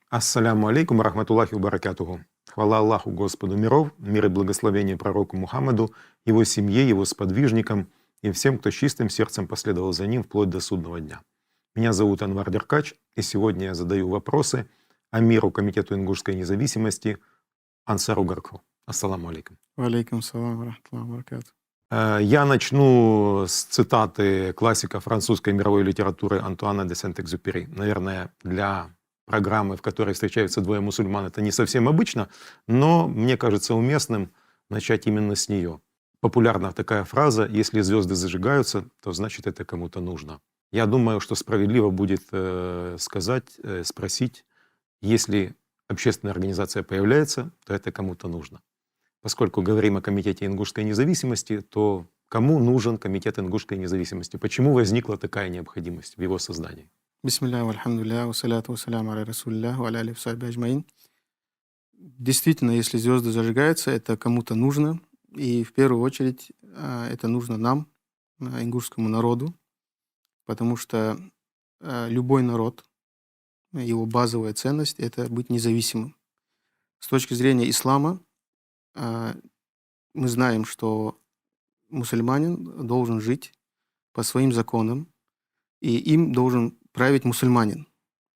Ассаляму алейкум рахматуллахи ва баракатуху. Хвала Аллаху Господу миров, мир и благословение пророку Мухаммаду, его семье, его сподвижникам и всем, кто чистым сердцем последовал за ним вплоть до судного дня. Меня зовут Анвар Деркач, и сегодня я задаю вопросы амиру Комитету ингушской независимости Ансару Гарку. Ассаламу алейкум. Валейкум салам рахматуллахи ва баракатуху. Я начну с цитаты классика французской мировой литературы Антуана де Сент-Экзюпери. Наверное, для программы, в которой встречаются двое мусульман, это не совсем обычно, но мне кажется уместным начать именно с нее. Популярна такая фраза: «Если звезды зажигаются, то значит это кому-то нужно». Я думаю, что справедливо будет спросить, если общественная организация появляется, то это кому-то нужно. Поскольку говорим о Комитете ингушской независимости, то кому нужен Комитет ингушской независимости? Почему возникла такая необходимость в его создании? Бисмилля, вальхамдулилля, вассаляту вассаляму аля расулилля, ва аля алихи ва сахби аджмаин. Действительно, если звезды зажигаются, это кому-то нужно. И в первую очередь это нужно нам, ингушскому народу, потому что любой народ, его базовая ценность — это быть независимым. С точки зрения ислама, мы знаем, что мусульманин должен жить по своим законам, и им должен править мусульманин.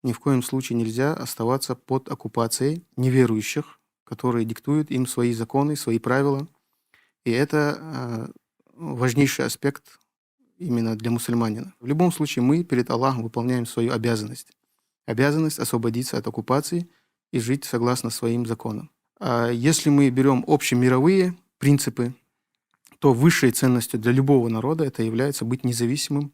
Ни в коем случае нельзя оставаться под оккупацией неверующих, которые диктуют им свои законы, свои правила. И это важнейший аспект именно для мусульманина. В любом случае мы перед Аллахом выполняем свою обязанность. Обязанность освободиться от оккупации и жить согласно своим законам. А если мы берем общемировые принципы, то высшей ценностью для любого народа это является быть независимым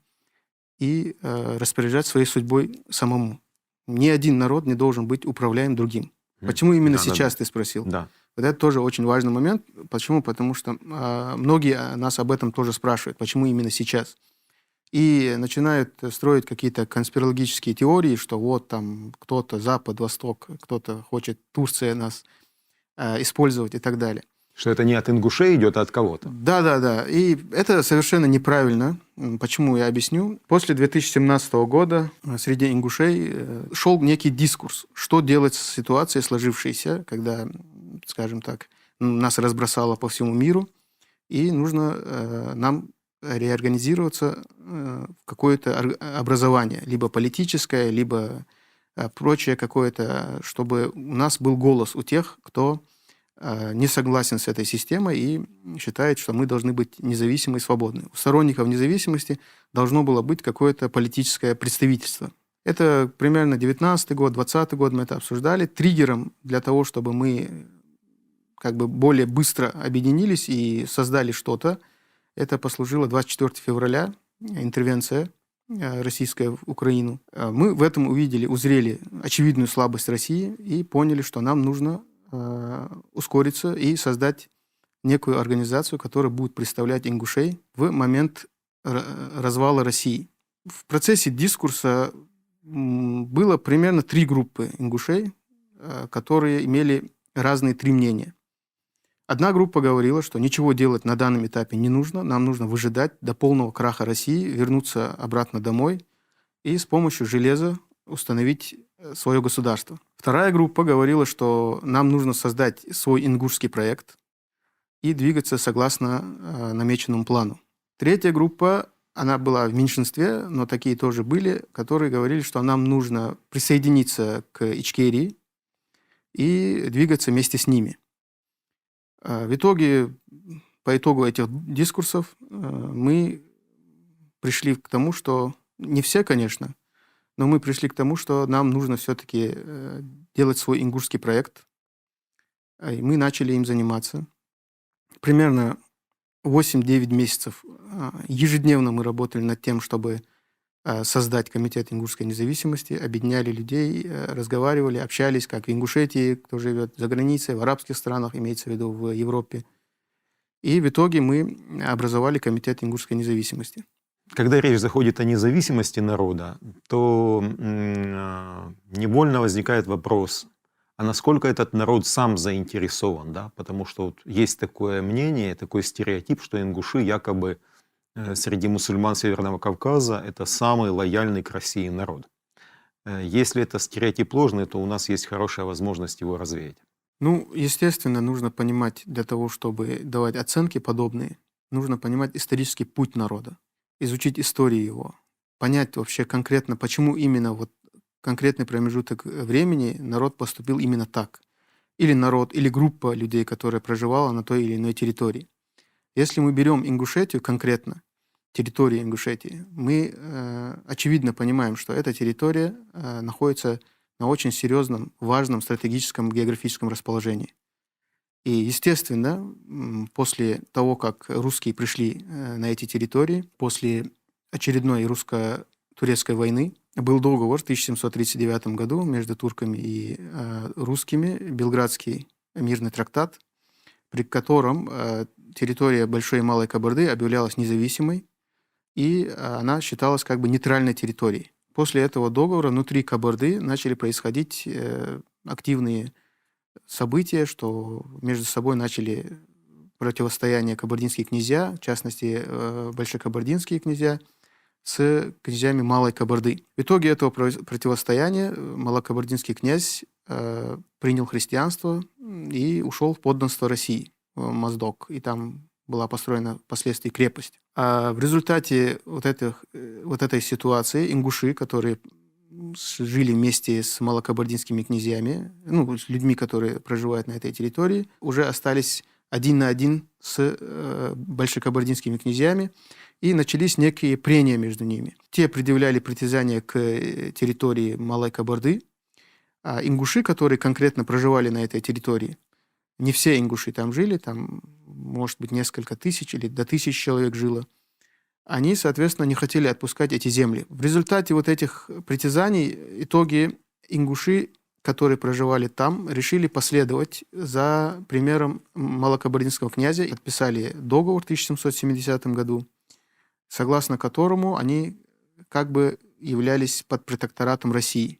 и распоряжать своей судьбой самому. Ни один народ не должен быть управляем другим. Почему именно сейчас ты спросил? Да. Вот это тоже очень важный момент. Почему? Потому что многие нас об этом тоже спрашивают. Почему именно сейчас? И начинают строить какие-то конспирологические теории, что вот там кто-то Запад, Восток, кто-то хочет, Турция нас использовать и так далее. Что это не от ингушей идет, а от кого-то. Да. И это совершенно неправильно. Почему, я объясню. После 2017 года среди ингушей шел некий дискурс, что делать с ситуацией сложившейся, когда, скажем так, нас разбросало по всему миру, и нужно нам реорганизироваться в какое-то образование, либо политическое, либо прочее какое-то, чтобы у нас был голос у тех, кто не согласен с этой системой и считает, что мы должны быть независимы и свободны. У сторонников независимости должно было быть какое-то политическое представительство. Это примерно 19 год, 20 год мы это обсуждали. Триггером для того, чтобы мы как бы более быстро объединились и создали что-то, это послужило 24 февраля, интервенция российская в Украину. Мы в этом узрели очевидную слабость России и поняли, что нам нужно ускориться и создать некую организацию, которая будет представлять ингушей в момент развала России. В процессе дискурса было примерно 3 группы ингушей, которые имели разные 3 мнения. Одна группа говорила, что ничего делать на данном этапе не нужно, нам нужно выжидать до полного краха России, вернуться обратно домой и с помощью железа установить свое государство. Вторая группа говорила, что нам нужно создать свой ингушский проект и двигаться согласно намеченному плану. Третья группа, она была в меньшинстве, но такие тоже были, которые говорили, что нам нужно присоединиться к Ичкерии и двигаться вместе с ними. В итоге, по итогу этих дискурсов, мы пришли к тому, что не все, конечно, но мы пришли к тому, что нам нужно все-таки делать свой ингушский проект. И мы начали им заниматься. Примерно 8-9 месяцев ежедневно мы работали над тем, чтобы создать Комитет ингушской независимости, объединяли людей, разговаривали, общались, как в Ингушетии, кто живет за границей, в арабских странах, имеется в виду в Европе. И в итоге мы образовали Комитет ингушской независимости. Когда речь заходит о независимости народа, то невольно возникает вопрос, а насколько этот народ сам заинтересован, да? Потому что вот есть такое мнение, такой стереотип, что ингуши якобы среди мусульман Северного Кавказа это самый лояльный к России народ. Если это стереотип ложный, то у нас есть хорошая возможность его развеять. Ну, естественно, нужно понимать для того, чтобы давать оценки подобные, нужно понимать исторический путь народа, изучить историю его, понять вообще конкретно, почему именно вот конкретный промежуток времени народ поступил именно так. Или народ, или группа людей, которая проживала на той или иной территории. Если мы берем Ингушетию конкретно, территорию Ингушетии, мы очевидно понимаем, что эта территория находится на очень серьезном, важном стратегическом географическом расположении. И, естественно, после того, как русские пришли на эти территории, после очередной русско-турецкой войны, был договор в 1739 году между турками и русскими, Белградский мирный трактат, при котором территория Большой и Малой Кабарды объявлялась независимой, и она считалась как бы нейтральной территорией. После этого договора внутри Кабарды начали происходить активные события, что между собой начали противостояние кабардинские князья, в частности, большекабардинские князья, с князьями Малой Кабарды. В итоге этого противостояния малокабардинский князь принял христианство и ушел в подданство России, в Моздок, и там была построена впоследствии крепость. А в результате вот этой ситуации ингуши, которые жили вместе с малокабардинскими князьями, ну, с людьми, которые проживают на этой территории, уже остались один на один с большекабардинскими князьями, и начались некие прения между ними. Те предъявляли притязания к территории Малой Кабарды, а ингуши, которые конкретно проживали на этой территории, не все ингуши там жили, там, может быть, несколько тысяч или до 1000 человек жило, они, соответственно, не хотели отпускать эти земли. В результате вот этих притязаний, итоги ингуши, которые проживали там, решили последовать за примером малокабардинского князя и подписали договор в 1770 году, согласно которому они как бы являлись под протекторатом России.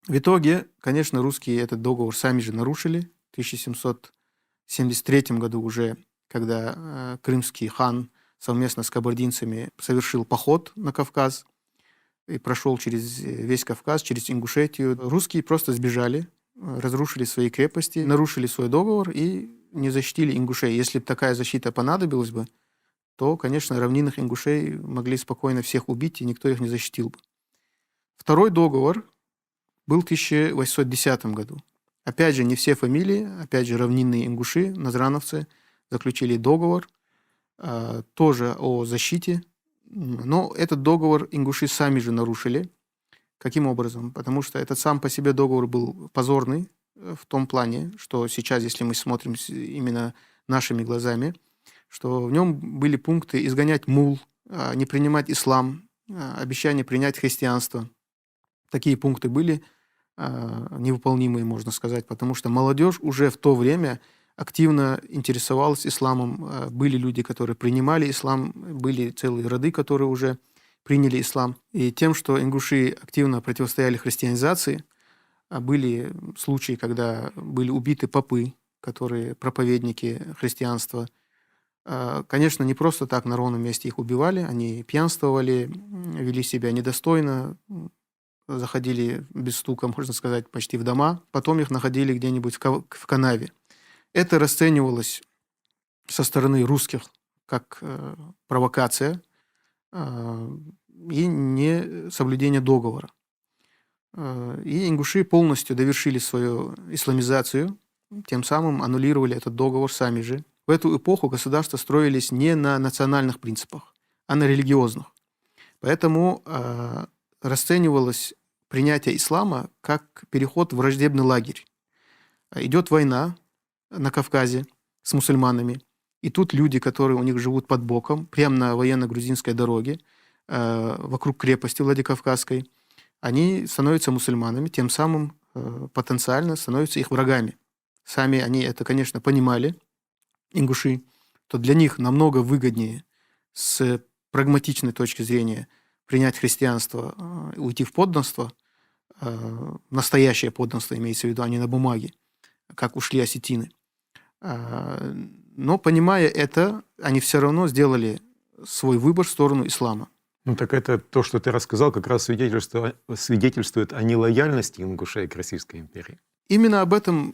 В итоге, конечно, русские этот договор сами же нарушили. В 1773 году уже, когда крымский хан совместно с кабардинцами совершил поход на Кавказ и прошел через весь Кавказ, через Ингушетию, русские просто сбежали, разрушили свои крепости, нарушили свой договор и не защитили ингушей. Если бы такая защита понадобилась бы, то, конечно, равнинных ингушей могли спокойно всех убить, и никто их не защитил бы. Второй договор был в 1810 году. Опять же, не все фамилии, опять же, равнинные ингуши, назрановцы, заключили договор, тоже о защите. Но этот договор ингуши сами же нарушили. Каким образом? Потому что этот сам по себе договор был позорный в том плане, что сейчас, если мы смотрим именно нашими глазами, что в нем были пункты изгонять мул, не принимать ислам, обещание принять христианство. Такие пункты были невыполнимые, можно сказать, потому что молодежь уже в то время активно интересовалась исламом. Были люди, которые принимали ислам, были целые роды, которые уже приняли ислам. И тем, что ингуши активно противостояли христианизации, были случаи, когда были убиты попы, которые проповедники христианства. Конечно, не просто так на ровном месте их убивали, они пьянствовали, вели себя недостойно, заходили без стука, можно сказать, почти в дома. Потом их находили где-нибудь в канаве. Это расценивалось со стороны русских как провокация и не соблюдение договора. И ингуши полностью довершили свою исламизацию, тем самым аннулировали этот договор сами же. В эту эпоху государства строились не на национальных принципах, а на религиозных. Поэтому расценивалось принятие ислама как переход в враждебный лагерь. Идет война на Кавказе с мусульманами, и тут люди, которые у них живут под боком, прямо на военно-грузинской дороге, вокруг крепости Владикавказской, они становятся мусульманами, тем самым потенциально становятся их врагами. Сами они это, конечно, понимали, ингуши, то для них намного выгоднее с прагматичной точки зрения принять христианство, уйти в подданство, настоящее подданство имеется в виду, а не на бумаге, как ушли осетины. Но, понимая это, они все равно сделали свой выбор в сторону ислама. Ну, так это то, что ты рассказал, как раз свидетельствует о нелояльности ингушей к Российской империи. Именно об этом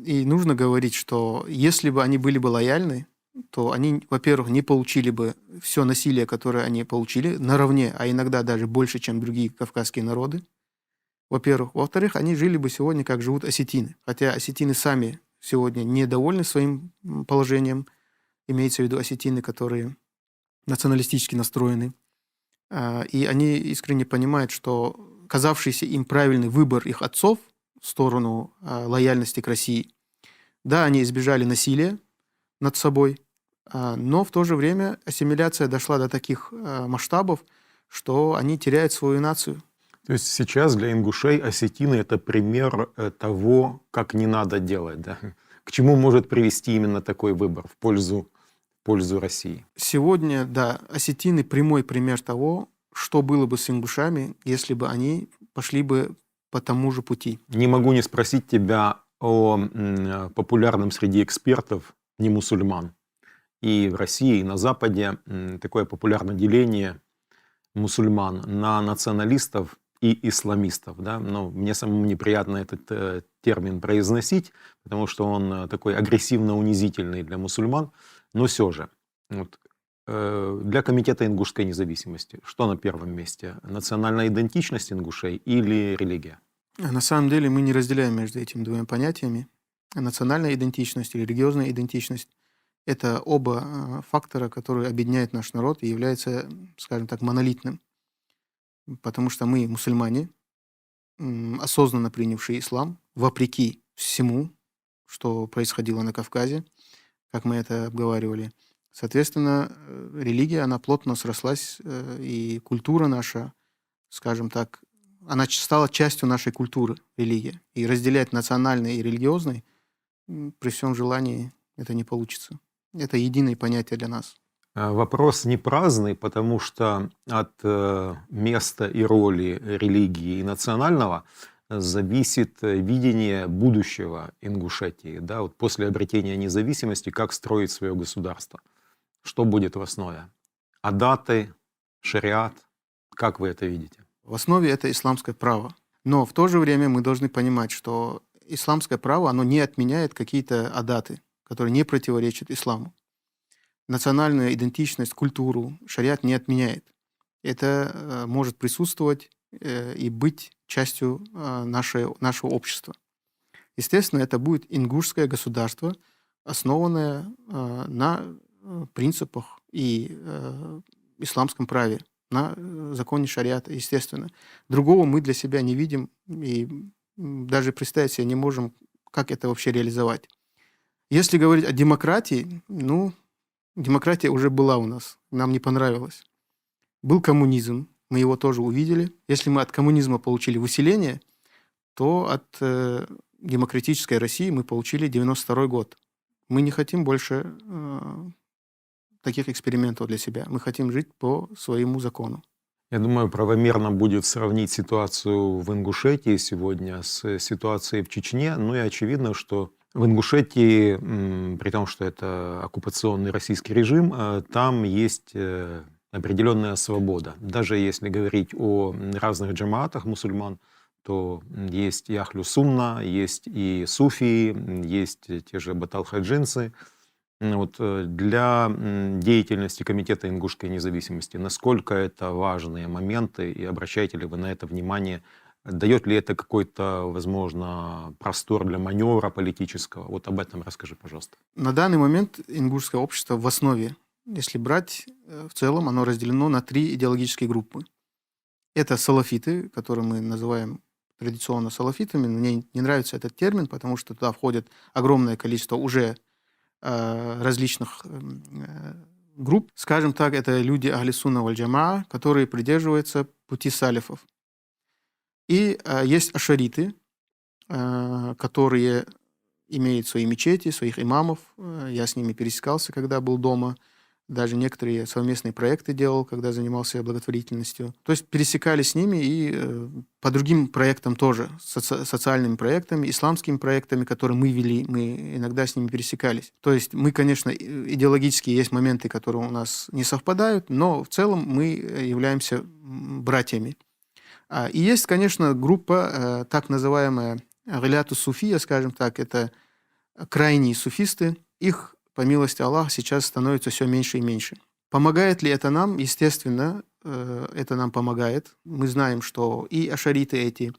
и нужно говорить, что если бы они были бы лояльны, то они, во-первых, не получили бы все насилие, которое они получили, наравне, а иногда даже больше, чем другие кавказские народы. Во-первых. Во-вторых, они жили бы сегодня, как живут осетины. Хотя осетины сами сегодня недовольны своим положением, имеется в виду осетины, которые националистически настроены. И они искренне понимают, что казавшийся им правильный выбор их отцов в сторону лояльности к России, да, они избежали насилия над собой, но в то же время ассимиляция дошла до таких масштабов, что они теряют свою нацию. То есть сейчас для ингушей осетины – это пример того, как не надо делать, да? К чему может привести именно такой выбор в пользу России? Сегодня, да, осетины – прямой пример того, что было бы с ингушами, если бы они пошли бы по тому же пути. Не могу не спросить тебя о популярном среди экспертов не мусульман. И в России, и на Западе такое популярное деление мусульман на националистов и исламистов. Да? Но мне самому неприятно этот термин произносить, потому что он такой агрессивно-унизительный для мусульман. Но все же, вот, для Комитета ингушской независимости что на первом месте? Национальная идентичность ингушей или религия? На самом деле мы не разделяем между этими двумя понятиями. Национальная идентичность и религиозная идентичность – это оба фактора, которые объединяют наш народ и являются, скажем так, монолитным. Потому что мы мусульмане, осознанно принявшие ислам, вопреки всему, что происходило на Кавказе, как мы это обговаривали. Соответственно, религия, она плотно срослась, и культура наша, скажем так, она стала частью нашей культуры, религия. И разделять национальный и религиозный при всем желании это не получится. Это единое понятие для нас. Вопрос не праздный, потому что от места и роли религии и национального зависит видение будущего Ингушетии. Да? Вот после обретения независимости, как строить свое государство. Что будет в основе? Адаты, шариат? Как вы это видите? В основе это исламское право. Но в то же время мы должны понимать, что исламское право, оно не отменяет какие-то адаты, которые не противоречат исламу. Национальную идентичность, культуру шариат не отменяет. Это может присутствовать и быть частью нашего общества. Естественно, это будет ингушское государство, основанное на принципах и исламском праве, на законе шариата, естественно. Другого мы для себя не видим и даже представить себе не можем, как это вообще реализовать. Если говорить о демократии, демократия уже была у нас, нам не понравилось. Был коммунизм, мы его тоже увидели. Если мы от коммунизма получили выселение, то от демократической России мы получили 92 год. Мы не хотим больше таких экспериментов для себя. Мы хотим жить по своему закону. Я думаю, правомерно будет сравнить ситуацию в Ингушетии сегодня с ситуацией в Чечне. Ну и очевидно, что в Ингушетии, при том, что это оккупационный российский режим, там есть определенная свобода. Даже если говорить о разных джамаатах мусульман, то есть и Ахлю Сунна, есть и суфии, есть те же батал-хаджинцы. Вот для деятельности Комитета ингушской независимости, насколько это важные моменты, и обращаете ли вы на это внимание, дает ли это какой-то, возможно, простор для маневра политического? Вот об этом расскажи, пожалуйста. На данный момент ингушское общество в основе, если брать, в целом оно разделено на 3 идеологические группы. Это салафиты, которые мы называем традиционно салафитами. Мне не нравится этот термин, потому что туда входит огромное количество уже различных групп. Скажем так, это люди Ахли Сунна валь Джамаа, которые придерживаются пути салифов. И есть ашариты, которые имеют свои мечети, своих имамов. Я с ними пересекался, когда был дома. даже некоторые совместные проекты делал, когда занимался благотворительностью. То есть пересекались с ними и по другим проектам тоже, социальными проектами, исламскими проектами, которые мы вели, мы иногда с ними пересекались. То есть мы, конечно, идеологически есть моменты, которые у нас не совпадают, но в целом мы являемся братьями. И есть, конечно, группа, так называемая Гиляту Суфия, скажем так, это крайние суфисты. Их, по милости Аллаха, сейчас становится все меньше и меньше. Помогает ли это нам? Естественно, это нам помогает. Мы знаем, что и ашариты эти,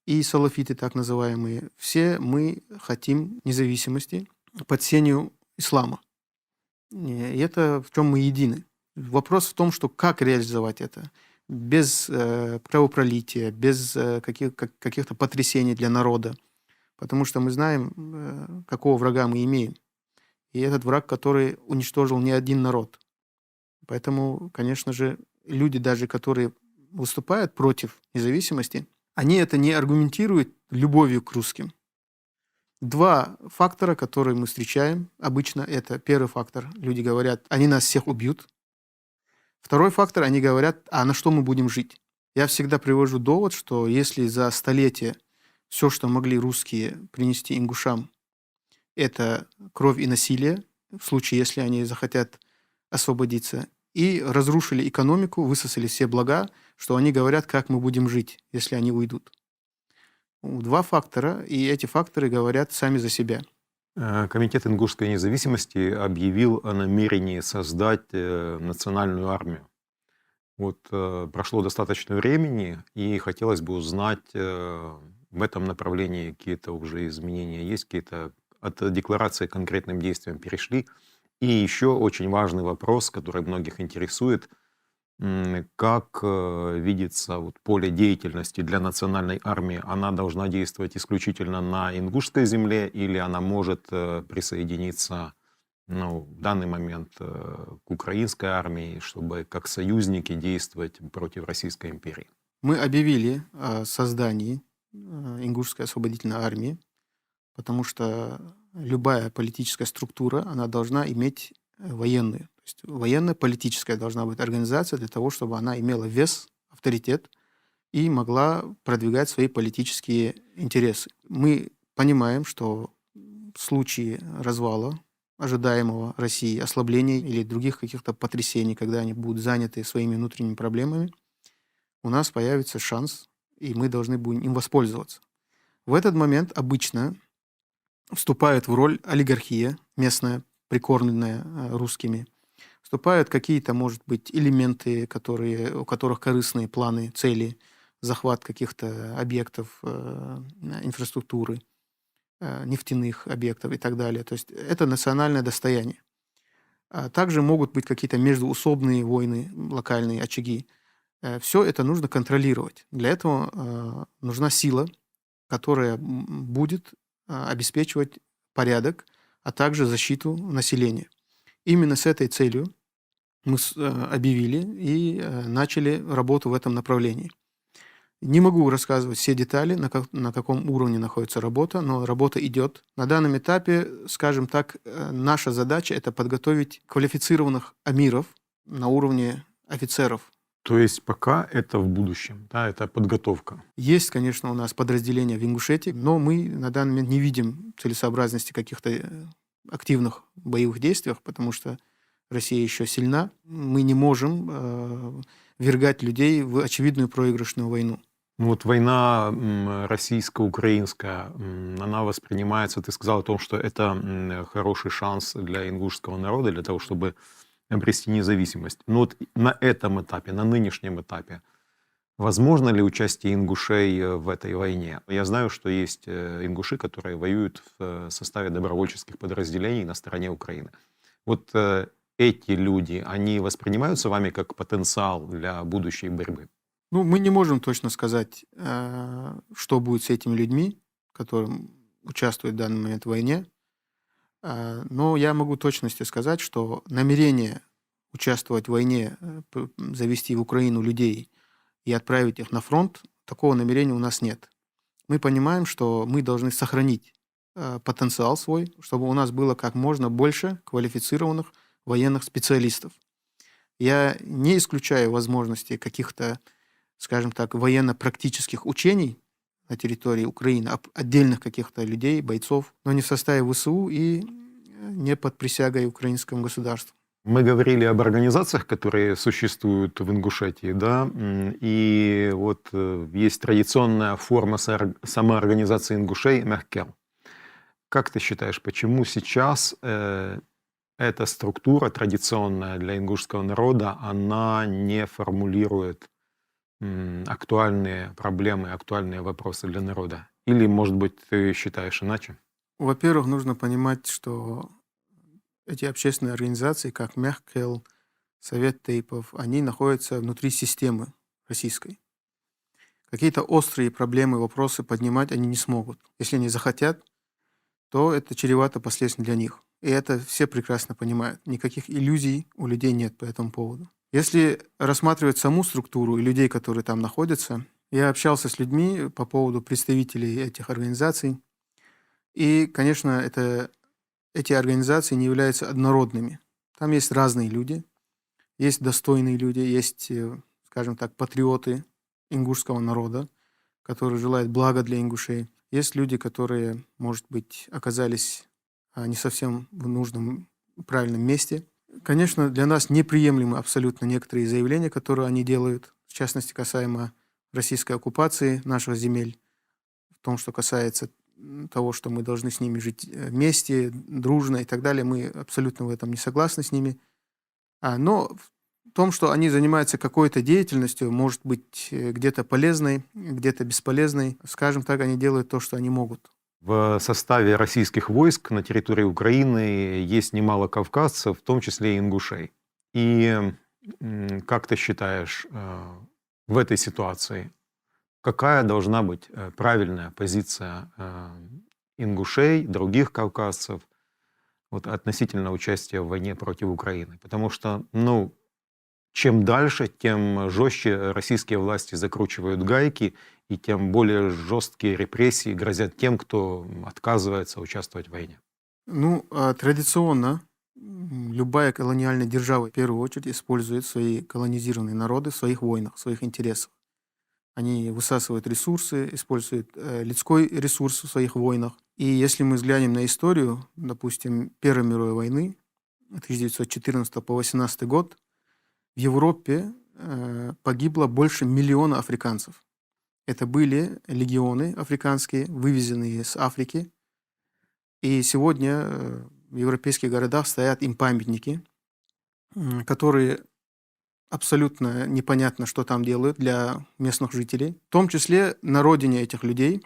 и салафиты так называемые, все мы хотим независимости под сенью ислама. И это в чем мы едины. Вопрос в том, что как реализовать это. Без кровопролития, без каких-то потрясений для народа. Потому что мы знаем, какого врага мы имеем. И этот враг, который уничтожил не один народ. Поэтому, конечно же, люди даже, которые выступают против независимости, они это не аргументируют любовью к русским. Два фактора, которые мы встречаем обычно, это первый фактор. Люди говорят, они нас всех убьют. Второй фактор, они говорят, а на что мы будем жить? Я всегда привожу довод, что если за столетия все, что могли русские принести ингушам, это кровь и насилие, в случае, если они захотят освободиться, и разрушили экономику, высосали все блага, что они говорят, как мы будем жить, если они уйдут. Два фактора, и эти факторы говорят сами за себя. Комитет ингушской независимости объявил о намерении создать национальную армию. Вот прошло достаточно времени, и хотелось бы узнать, в этом направлении какие-то уже изменения есть, какие-то от декларации к конкретным действиям перешли. И еще очень важный вопрос, который многих интересует, как видится вот поле деятельности для национальной армии? Она должна действовать исключительно на ингушской земле или она может присоединиться в данный момент к украинской армии, чтобы как союзники действовать против Российской империи? Мы объявили о создании ингушской освободительной армии, потому что любая политическая структура, она должна иметь военную. То есть военно-политическая должна быть организация для того, чтобы она имела вес, авторитет и могла продвигать свои политические интересы. Мы понимаем, что в случае развала ожидаемого России, ослабления или других каких-то потрясений, когда они будут заняты своими внутренними проблемами, у нас появится шанс, и мы должны будем им воспользоваться. В этот момент обычно вступает в роль олигархия местная, прикормленная русскими. Вступают какие-то, может быть, элементы, у которых корыстные планы, цели, захват каких-то объектов инфраструктуры, нефтяных объектов и так далее. То есть это национальное достояние. Также могут быть какие-то междуусобные войны, локальные очаги. Все это нужно контролировать. Для этого нужна сила, которая будет обеспечивать порядок, а также защиту населения. Именно с этой целью мы объявили и начали работу в этом направлении. Не могу рассказывать все детали, на каком уровне находится работа, но работа идет. На данном этапе, скажем так, наша задача – это подготовить квалифицированных амиров на уровне офицеров. То есть пока это в будущем, да, это подготовка. Есть, конечно, у нас подразделения в Ингушетии, но мы на данный момент не видим целесообразности каких-то активных боевых действиях, потому что Россия еще сильна. Мы не можем ввергать людей в очевидную проигрышную войну. Вот война российско-украинская, она воспринимается, ты сказал о том, что это хороший шанс для ингушского народа, для того, чтобы обрести независимость. Но вот на этом этапе, на нынешнем этапе, возможно ли участие ингушей в этой войне? Я знаю, что есть ингуши, которые воюют в составе добровольческих подразделений на стороне Украины. Вот эти люди, они воспринимаются вами как потенциал для будущей борьбы? Ну, мы не можем точно сказать, что будет с этими людьми, которые участвуют в данный момент в войне. Но я могу точностью сказать, что намерение участвовать в войне, завести в Украину людей и отправить их на фронт, такого намерения у нас нет. Мы понимаем, что мы должны сохранить потенциал свой, чтобы у нас было как можно больше квалифицированных военных специалистов. Я не исключаю возможности каких-то, скажем так, военно-практических учений на территории Украины, отдельных каких-то людей, бойцов, но не в составе ВСУ и не под присягой украинскому государству. Мы говорили об организациях, которые существуют в Ингушетии, да, и вот есть традиционная форма самоорганизации ингушей Мехкел. Как ты считаешь, почему сейчас эта структура традиционная для ингушского народа, она не формулирует актуальные проблемы, актуальные вопросы для народа? Или, может быть, ты считаешь иначе? Во-первых, нужно понимать, что эти общественные организации, как Мехкел, Совет Тейпов, они находятся внутри системы российской. Какие-то острые проблемы, вопросы поднимать они не смогут. Если они захотят, то это чревато последствиями для них. И это все прекрасно понимают. Никаких иллюзий у людей нет по этому поводу. Если рассматривать саму структуру и людей, которые там находятся, я общался с людьми по поводу представителей этих организаций. И, конечно, эти организации не являются однородными. Там есть разные люди, есть достойные люди, есть, скажем так, патриоты ингушского народа, которые желают блага для ингушей. Есть люди, которые, может быть, оказались не совсем в нужном, правильном месте. Конечно, для нас неприемлемы абсолютно некоторые заявления, которые они делают, в частности, касаемо российской оккупации наших земель, в том, что касается того, что мы должны с ними жить вместе, дружно и так далее. Мы абсолютно в этом не согласны с ними. Но в том, что они занимаются какой-то деятельностью, может быть, где-то полезной, где-то бесполезной, скажем так, они делают то, что они могут. В составе российских войск на территории Украины есть немало кавказцев, в том числе и ингушей. И как ты считаешь, в этой ситуации какая должна быть правильная позиция ингушей, других кавказцев относительно участия в войне против Украины? Потому что, чем дальше, тем жестче российские власти закручивают гайки, и тем более жесткие репрессии грозят тем, кто отказывается участвовать в войне. Традиционно любая колониальная держава в первую очередь использует свои колонизированные народы в своих войнах, в своих интересах. Они высасывают ресурсы, используют людской ресурс в своих войнах. И если мы взглянем на историю, допустим, Первой мировой войны, 1914 по 18 год, в Европе погибло больше 1 миллиона африканцев. Это были легионы африканские, вывезенные с Африки. И сегодня в европейских городах стоят им памятники, которые абсолютно непонятно, что там делают для местных жителей. В том числе на родине этих людей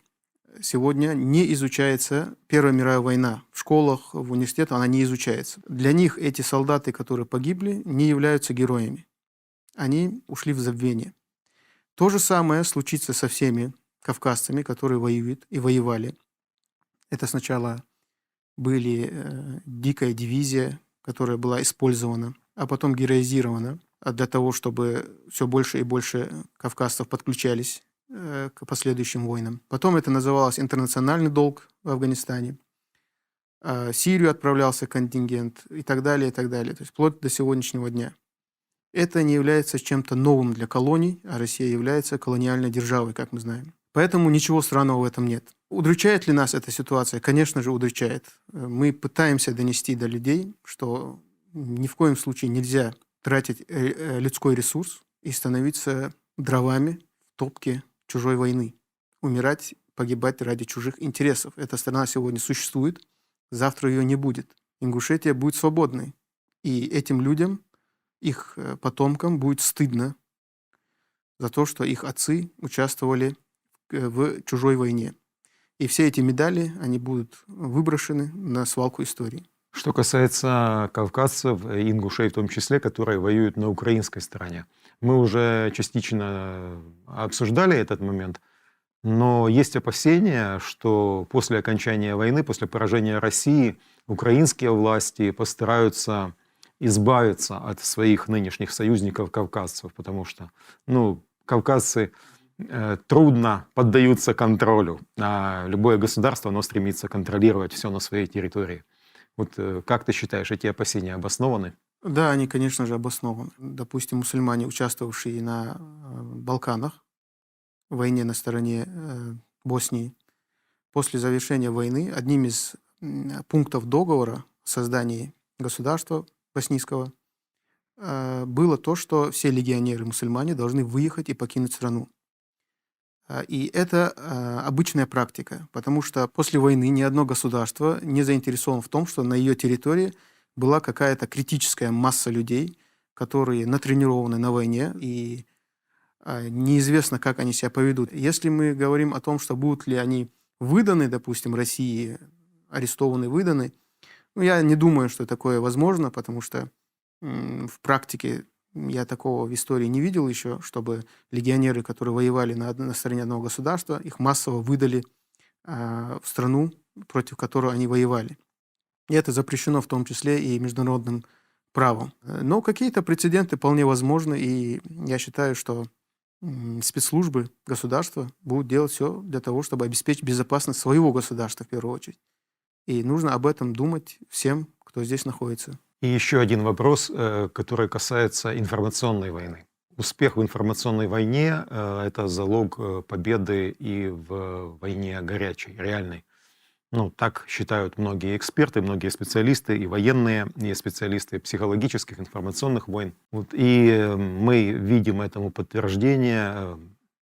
сегодня не изучается Первая мировая война. В школах, в университетах она не изучается. Для них эти солдаты, которые погибли, не являются героями. Они ушли в забвение. То же самое случится со всеми кавказцами, которые воюют и воевали. Это сначала были дикая дивизия, которая была использована, а потом героизирована для того, чтобы все больше и больше кавказцев подключались к последующим войнам. Потом это называлось интернациональный долг в Афганистане. В Сирию отправлялся контингент и так далее, и так далее. То есть вплоть до сегодняшнего дня. Это не является чем-то новым для колоний, а Россия является колониальной державой, как мы знаем. Поэтому ничего странного в этом нет. Удручает ли нас эта ситуация? Конечно же, удручает. Мы пытаемся донести до людей, что ни в коем случае нельзя тратить людской ресурс и становиться дровами в топке чужой войны. Умирать, погибать ради чужих интересов. Эта страна сегодня существует, завтра ее не будет. Ингушетия будет свободной. И этим людям, их потомкам будет стыдно за то, что их отцы участвовали в чужой войне. И все эти медали, они будут выброшены на свалку истории. Что касается кавказцев и ингушей в том числе, которые воюют на украинской стороне. Мы уже частично обсуждали этот момент, но есть опасения, что после окончания войны, после поражения России, украинские власти постараются избавиться от своих нынешних союзников кавказцев, потому что кавказцы трудно поддаются контролю, а любое государство, оно стремится контролировать все на своей территории. Вот как ты считаешь, эти опасения обоснованы? Да, они, конечно же, обоснованы. Допустим, мусульмане, участвовавшие на Балканах, в войне на стороне Боснии, после завершения войны одним из пунктов договора о создании государства боснийского было то, что все легионеры-мусульмане должны выехать и покинуть страну. И это обычная практика, потому что после войны ни одно государство не заинтересовано в том, что на ее территории была какая-то критическая масса людей, которые натренированы на войне, и неизвестно, как они себя поведут. Если мы говорим о том, что будут ли они выданы, допустим, России, арестованы, выданы, ну, я не думаю, что такое возможно, потому что в практике я такого в истории не видел еще, чтобы легионеры, которые воевали на стороне одного государства, их массово выдали в страну, против которой они воевали. И это запрещено в том числе и международным правом. Но какие-то прецеденты вполне возможны, и я считаю, что спецслужбы государства будут делать все для того, чтобы обеспечить безопасность своего государства в первую очередь. И нужно об этом думать всем, кто здесь находится. И еще один вопрос, который касается информационной войны. Успех в информационной войне – это залог победы и в войне горячей, реальной. Ну, так считают многие эксперты, многие специалисты, и военные, и специалисты психологических, информационных войн. Вот, и мы видим этому подтверждение.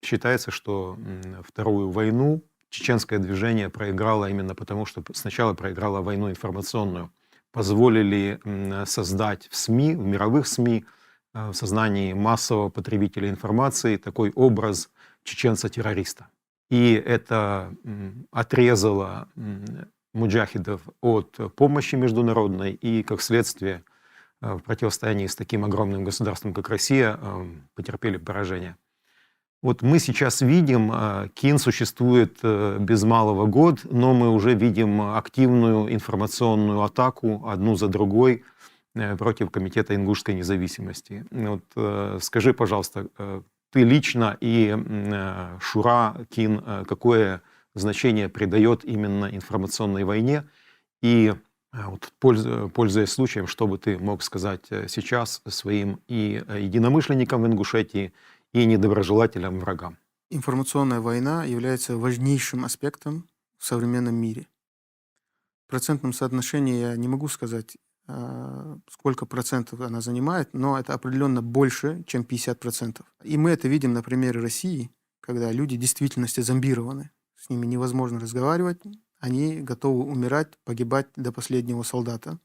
Считается, что Вторую войну чеченское движение проиграло именно потому, что сначала проиграло войну информационную. Позволили создать в СМИ, в мировых СМИ, в сознании массового потребителя информации такой образ чеченца-террориста. И это отрезало муджахидов от помощи международной, и, как следствие, в противостоянии с таким огромным государством, как Россия, потерпели поражение. Вот мы сейчас видим, КИН существует без малого год, но мы уже видим активную информационную атаку одну за другой против Комитета ингушской независимости. Вот, скажи, пожалуйста, ты лично и Шура, КИН, какое значение придает именно информационной войне? И вот, пользуясь случаем, что бы ты мог сказать сейчас своим и единомышленникам в Ингушетии, и недоброжелателям, врагам? Информационная война является важнейшим аспектом в современном мире. В процентном соотношении я не могу сказать, сколько процентов она занимает, но это определенно больше, чем 50%. И мы это видим на примере России, когда люди в действительности зомбированы. С ними невозможно разговаривать, они готовы умирать, погибать до последнего солдата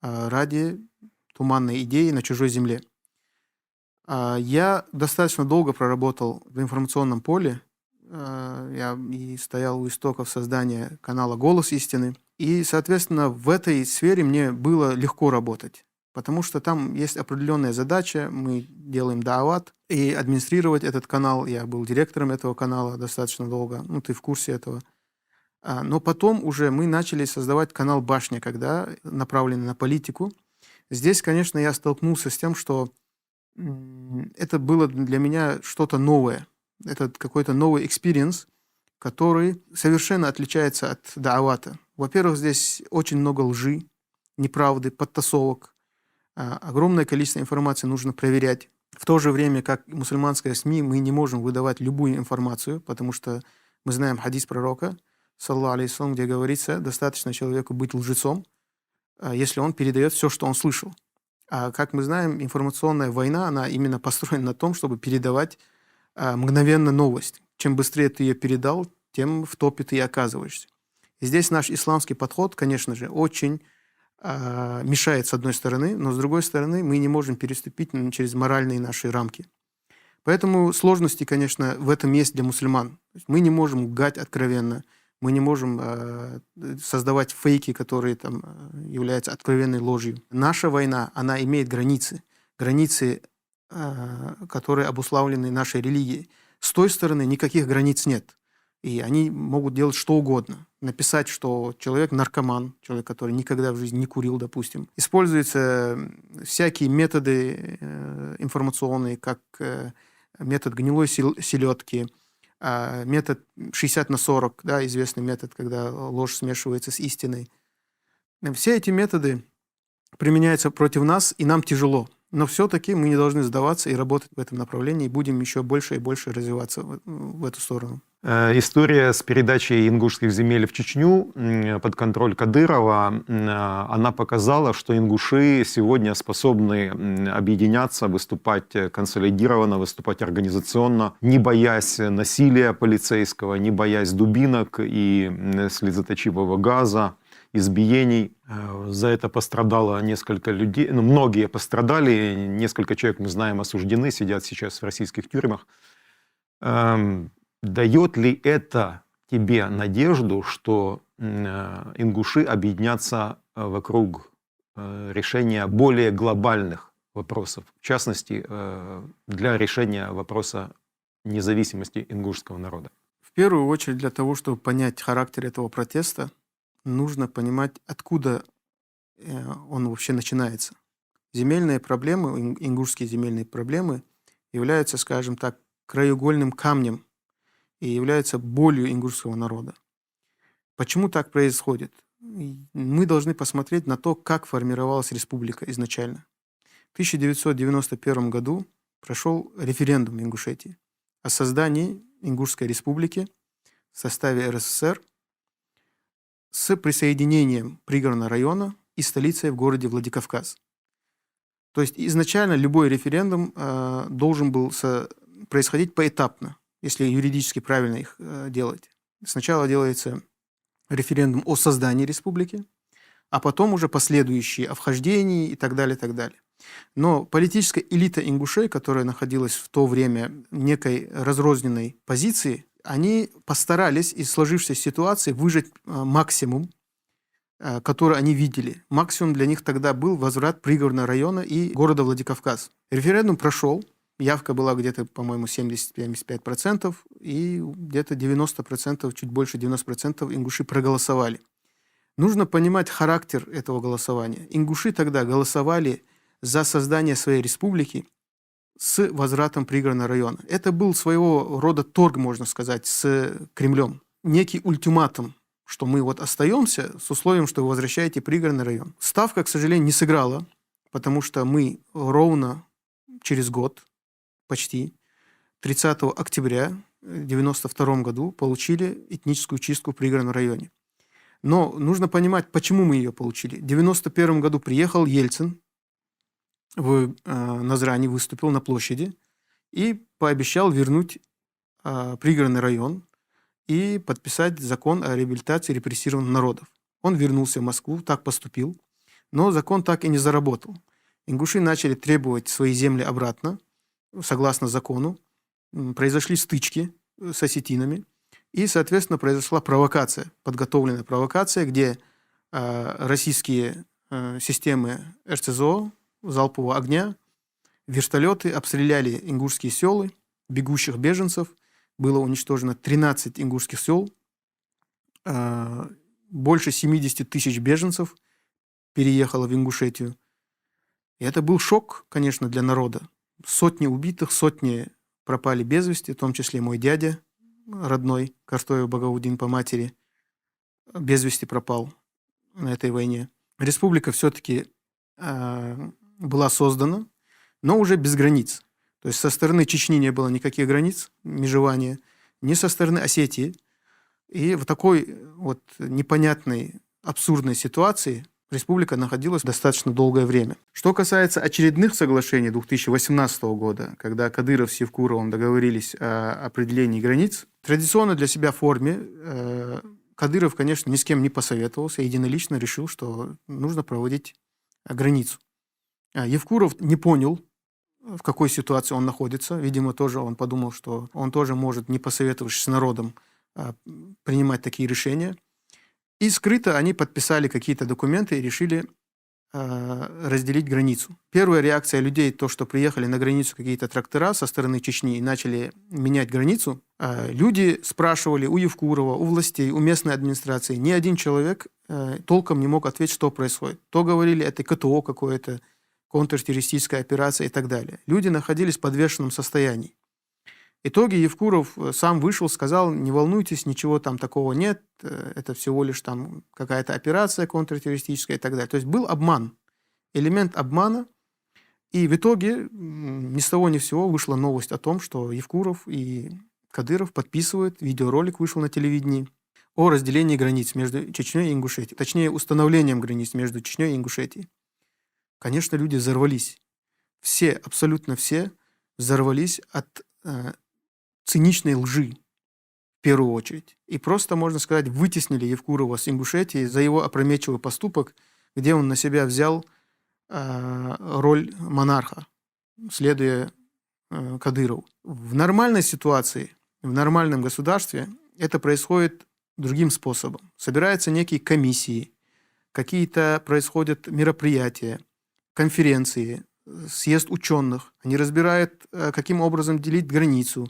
ради туманной идеи на чужой земле. Я достаточно долго проработал в информационном поле. Я и стоял у истоков создания канала «Голос истины». И, соответственно, в этой сфере мне было легко работать, потому что там есть определенная задача. Мы делаем даават, и администрировать этот канал. Я был директором этого канала достаточно долго. Ну, ты в курсе этого. Но потом уже мы начали создавать канал «Башня», когда направленный на политику. Здесь, конечно, я столкнулся с тем, что это было для меня что-то новое. Это какой-то новый экспириенс, который совершенно отличается от даавата. Во-первых, здесь очень много лжи, неправды, подтасовок. Огромное количество информации нужно проверять. В то же время, как мусульманская СМИ, мы не можем выдавать любую информацию, потому что мы знаем хадис пророка, саллаллаху алейхи вассалям, где говорится, достаточно человеку быть лжецом, если он передает все, что он слышал. А как мы знаем, информационная война, она именно построена на том, чтобы передавать мгновенно новость. Чем быстрее ты ее передал, тем в топе ты и оказываешься. И здесь наш исламский подход, конечно же, очень мешает с одной стороны, но с другой стороны мы не можем переступить через моральные наши рамки. Поэтому сложности, конечно, в этом есть для мусульман. Мы не можем лгать откровенно, мы не можем создавать фейки, которые там являются откровенной ложью. Наша война, она имеет границы. Границы, которые обуславлены нашей религией. С той стороны никаких границ нет. И они могут делать что угодно. Написать, что человек наркоман, человек, который никогда в жизни не курил, допустим. Используются всякие методы информационные, как метод гнилой селедки, метод 60/40, да, известный метод, когда ложь смешивается с истиной. Все эти методы применяется против нас, и нам тяжело. Но все-таки мы не должны сдаваться и работать в этом направлении, и будем еще больше и больше развиваться в эту сторону. История с передачей ингушских земель в Чечню под контроль Кадырова, она показала, что ингуши сегодня способны объединяться, выступать консолидированно, выступать организационно, не боясь насилия полицейского, не боясь дубинок и слезоточивого газа, избиений. За это пострадало несколько людей, многие пострадали, несколько человек, мы знаем, осуждены, сидят сейчас в российских тюрьмах. Дает ли это тебе надежду, что ингуши объединятся вокруг решения более глобальных вопросов, в частности, для решения вопроса независимости ингушского народа? В первую очередь, для того, чтобы понять характер этого протеста, нужно понимать, откуда он вообще начинается. Земельные проблемы, ингушские земельные проблемы являются, скажем так, краеугольным камнем и являются болью ингушского народа. Почему так происходит? Мы должны посмотреть на то, как формировалась республика изначально. В 1991 году прошел референдум в Ингушетии о создании Ингушской республики в составе РСФСР с присоединением пригородного района и столицей в городе Владикавказ. То есть изначально любой референдум должен был происходить поэтапно, если юридически правильно их делать. Сначала делается референдум о создании республики, а потом уже последующие о вхождении и так далее, и так далее. Но политическая элита ингушей, которая находилась в то время в некой разрозненной позиции, они постарались из сложившейся ситуации выжать максимум, который они видели. Максимум для них тогда был возврат пригородного района и города Владикавказ. Референдум прошел, явка была где-то, по-моему, 70-75%, и где-то 90%, чуть больше 90% ингуши проголосовали. Нужно понимать характер этого голосования. Ингуши тогда голосовали за создание своей республики с возвратом пригородного района. Это был своего рода торг, можно сказать, с Кремлем. Некий ультиматум, что мы вот остаемся с условием, что вы возвращаете пригородный район. Ставка, к сожалению, не сыграла, потому что мы ровно через год, почти, 30 октября 1992 году получили этническую чистку в пригородном районе. Но нужно понимать, почему мы ее получили. В 1991 году приехал Ельцин в Назрани, выступил на площади и пообещал вернуть пригородный район и подписать закон о реабилитации репрессированных народов. Он вернулся в Москву, так поступил, но закон так и не заработал. Ингуши начали требовать свои земли обратно, согласно закону. Произошли стычки с осетинами, и, соответственно, произошла провокация, подготовленная провокация, где российские системы РСЗО, залпового огня, вертолеты обстреляли ингушские селы, бегущих беженцев. Было уничтожено 13 ингушских сел, больше 70 тысяч беженцев переехало в Ингушетию. И это был шок, конечно, для народа. Сотни убитых, сотни пропали без вести, в том числе мой дядя родной, Карстоев Багаудин по матери, без вести пропал на этой войне. Республика все-таки была создана, но уже без границ. То есть со стороны Чечни не было никаких границ межевания, ни со стороны Осетии. И в такой вот непонятной, абсурдной ситуации республика находилась достаточно долгое время. Что касается очередных соглашений 2018 года, когда Кадыров с Евкуровым договорились о определении границ, традиционно для себя форме Кадыров, конечно, ни с кем не посоветовался, единолично решил, что нужно проводить границу. Евкуров не понял, в какой ситуации он находится. Видимо, тоже он подумал, что он тоже может, не посоветовавшись с народом, принимать такие решения. И скрыто они подписали какие-то документы и решили разделить границу. Первая реакция людей, то, что приехали на границу какие-то трактора со стороны Чечни и начали менять границу, люди спрашивали у Евкурова, у властей, у местной администрации. Ни один человек толком не мог ответить, что происходит. То говорили, это КТО какое-то, контртеррористическая операция и так далее. Люди находились в подвешенном состоянии. В итоге Евкуров сам вышел, сказал, не волнуйтесь, ничего там такого нет, это всего лишь там какая-то операция контртеррористическая и так далее. То есть был обман. элемент обмана. И в итоге ни с того ни с сего вышла новость о том, что Евкуров и Кадыров подписывают, видеоролик вышел на телевидении, о разделении границ между Чечней и Ингушетией. Точнее, установлением границ между Чечней и Ингушетией. Конечно, люди взорвались. Все, абсолютно все взорвались от циничной лжи, в первую очередь. И просто, можно сказать, вытеснили Евкурова с Ингушетии за его опрометчивый поступок, где он на себя взял роль монарха, следуя Кадырову. В нормальной ситуации, в нормальном государстве это происходит другим способом. Собираются некие комиссии, какие-то происходят мероприятия, конференции, съезд ученых. Они разбирают, каким образом делить границу.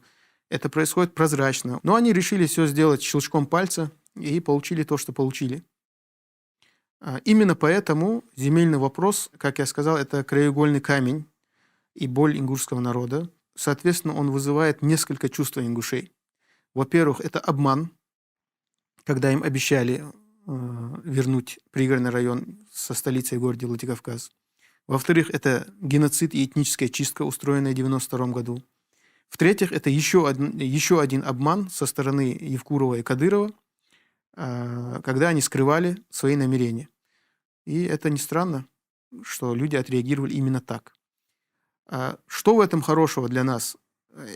Это происходит прозрачно. Но они решили все сделать щелчком пальца и получили то, что получили. Именно поэтому земельный вопрос, как я сказал, это краеугольный камень и боль ингушского народа. Соответственно, он вызывает несколько чувств ингушей. Во-первых, это обман, когда им обещали вернуть пригородный район со столицей в городе Владикавказ. Во-вторых, это геноцид и этническая чистка, устроенная в 1992 году. В-третьих, это еще один обман со стороны Евкурова и Кадырова, когда они скрывали свои намерения. И это не странно, что люди отреагировали именно так. Что в этом хорошего для нас?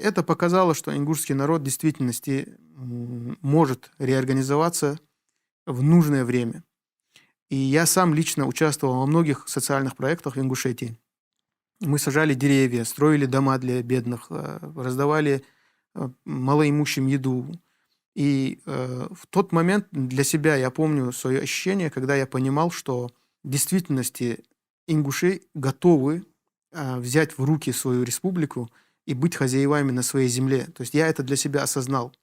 Это показало, что ингушский народ в действительности может реорганизоваться в нужное время. И я сам лично участвовал во многих социальных проектах в Ингушетии. Мы сажали деревья, строили дома для бедных, раздавали малоимущим еду. И в тот момент для себя я помню свое ощущение, когда я понимал, что в действительности ингуши готовы взять в руки свою республику и быть хозяевами на своей земле. То есть я это для себя осознал.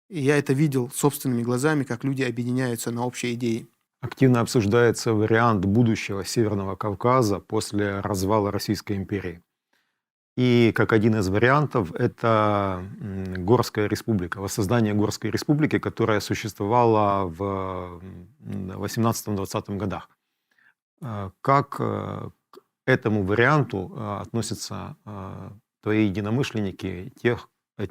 И я это видел собственными глазами, как люди объединяются на общей идее. Активно обсуждается вариант будущего Северного Кавказа после развала Российской империи. И как один из вариантов это Горская республика, воссоздание Горской республики, которая существовала в 18-20 годах. Как к этому варианту относятся твои единомышленники,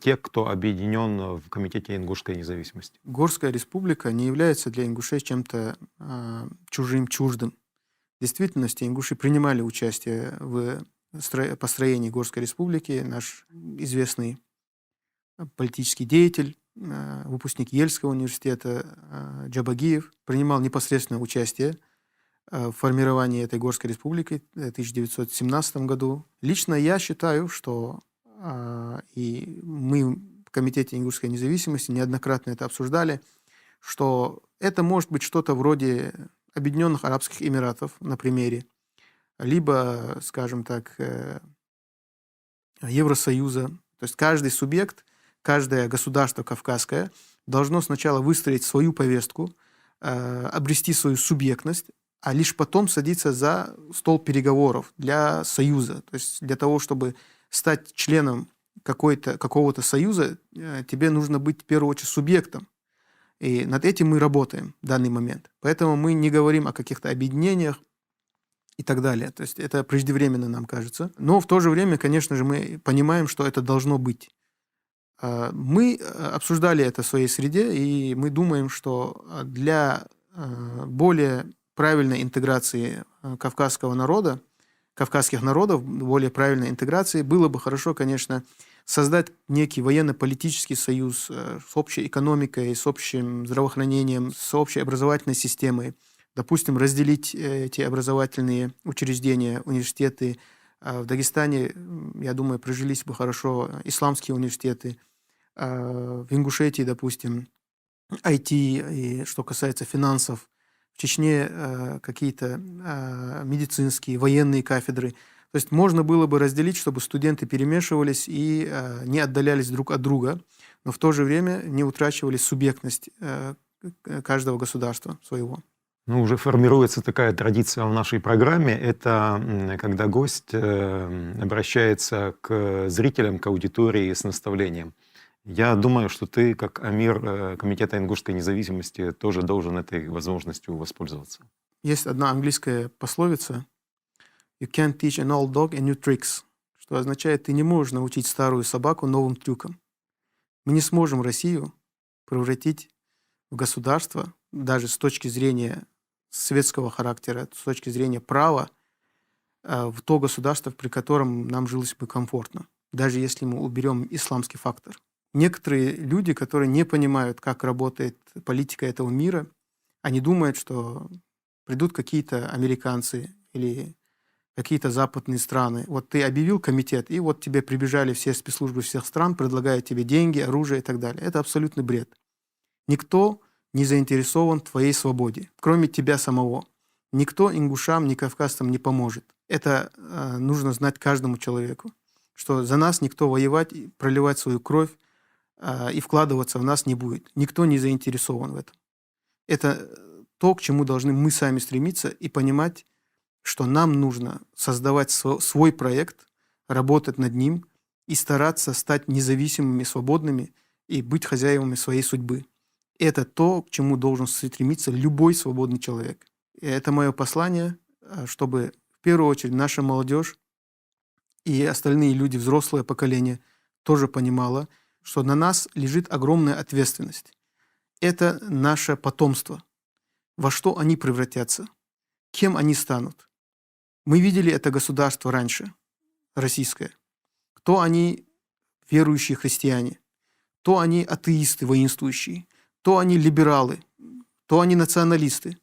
те, кто объединен в Комитете ингушской независимости? Горская республика не является для ингушей чем-то чуждым. В действительности ингуши принимали участие в построении Горской республики. Наш известный политический деятель, выпускник Ельского университета Джабагиев принимал непосредственное участие в формировании этой Горской республики в 1917 году. Лично я считаю, что и мы в Комитете ингушской независимости неоднократно это обсуждали, что это может быть что-то вроде Объединенных Арабских Эмиратов на примере, либо, скажем так, Евросоюза. То есть каждый субъект, каждое государство кавказское должно сначала выстроить свою повестку, обрести свою субъектность, а лишь потом садиться за стол переговоров для союза. То есть для того, чтобы стать членом какого-то союза, тебе нужно быть в первую очередь субъектом. И над этим мы работаем в данный момент. Поэтому мы не говорим о каких-то объединениях и так далее. То есть это преждевременно, нам кажется. Но в то же время, конечно же, мы понимаем, что это должно быть. Мы обсуждали это в своей среде, и мы думаем, что для более правильной интеграции кавказских народов, более правильной интеграции, было бы хорошо, конечно, создать некий военно-политический союз с общей экономикой, с общим здравоохранением, с общей образовательной системой. Допустим, разделить эти образовательные учреждения, университеты. В Дагестане, я думаю, прижились бы хорошо исламские университеты. В Ингушетии, допустим, IT, и что касается финансов. В Чечне какие-то медицинские, военные кафедры. То есть можно было бы разделить, чтобы студенты перемешивались и не отдалялись друг от друга, но в то же время не утрачивали субъектность каждого государства своего. Ну, уже формируется такая традиция в нашей программе. Это когда гость обращается к зрителям, к аудитории с наставлением. Я думаю, что ты, как амир Комитета ингушской независимости, тоже должен этой возможностью воспользоваться. Есть одна английская пословица You can't teach an old dog a new tricks, что означает, ты не можешь научить старую собаку новым трюкам. Мы не сможем Россию превратить в государство, даже с точки зрения светского характера, с точки зрения права, в то государство, при котором нам жилось бы комфортно, даже если мы уберем исламский фактор. Некоторые люди, которые не понимают, как работает политика этого мира, они думают, что придут какие-то американцы или какие-то западные страны. Вот ты объявил комитет, и вот тебе прибежали все спецслужбы всех стран, предлагают тебе деньги, оружие и так далее. Это абсолютный бред. Никто не заинтересован в твоей свободе, кроме тебя самого. Никто ингушам, ни кавказцам не поможет. Это нужно знать каждому человеку, что за нас никто воевать, проливать свою кровь и вкладываться в нас не будет. Никто не заинтересован в этом. Это то, к чему должны мы сами стремиться и понимать, что нам нужно создавать свой проект, работать над ним и стараться стать независимыми, свободными и быть хозяевами своей судьбы. Это то, к чему должен стремиться любой свободный человек. И это мое послание, чтобы в первую очередь наша молодежь и остальные люди, взрослое поколение, тоже понимало, что на нас лежит огромная ответственность. Это наше потомство. Во что они превратятся? Кем они станут? Мы видели это государство раньше, российское. Кто они, верующие христиане? То они атеисты, воинствующие. То они либералы. То они националисты.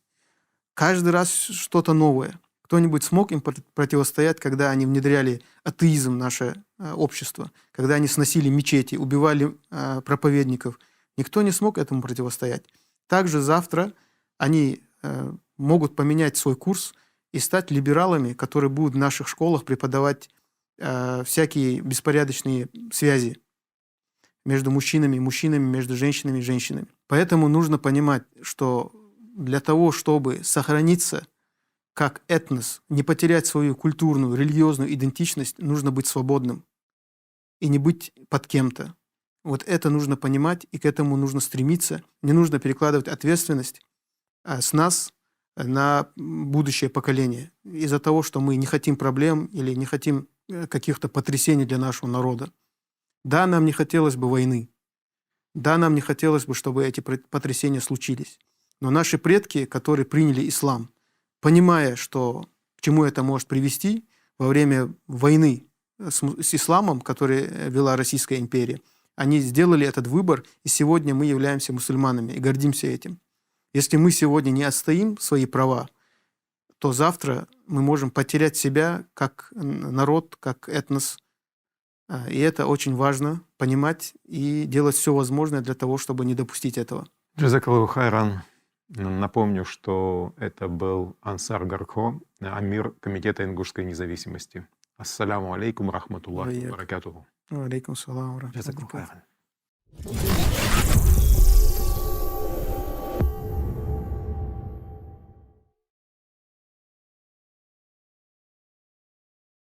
Каждый раз что-то новое. Кто-нибудь смог им противостоять, когда они внедряли атеизм в наше общество, когда они сносили мечети, убивали проповедников? Никто не смог этому противостоять. Также завтра они могут поменять свой курс и стать либералами, которые будут в наших школах преподавать всякие беспорядочные связи между мужчинами, между женщинами и женщинами. Поэтому нужно понимать, что для того, чтобы сохраниться как этнос, не потерять свою культурную, религиозную идентичность, нужно быть свободным и не быть под кем-то. Вот это нужно понимать, и к этому нужно стремиться. Не нужно перекладывать ответственность с нас на будущее поколение из-за того, что мы не хотим проблем или не хотим каких-то потрясений для нашего народа. Да, нам не хотелось бы войны. Да, нам не хотелось бы, чтобы эти потрясения случились. Но наши предки, которые приняли ислам, понимая, что к чему это может привести во время войны с исламом, который вела Российская империя, они сделали этот выбор, и сегодня мы являемся мусульманами и гордимся этим. Если мы сегодня не отстоим свои права, то завтра мы можем потерять себя как народ, как этнос. И это очень важно понимать и делать все возможное для того, чтобы не допустить этого. Джазакаллаху хайран. Напомню, что это был Ансар Гархо, амир Комитета ингушской независимости. Ассаляму алейкум рахматуллахи ва баракатуху. Алейкум салам. Джазакаллаху хайран.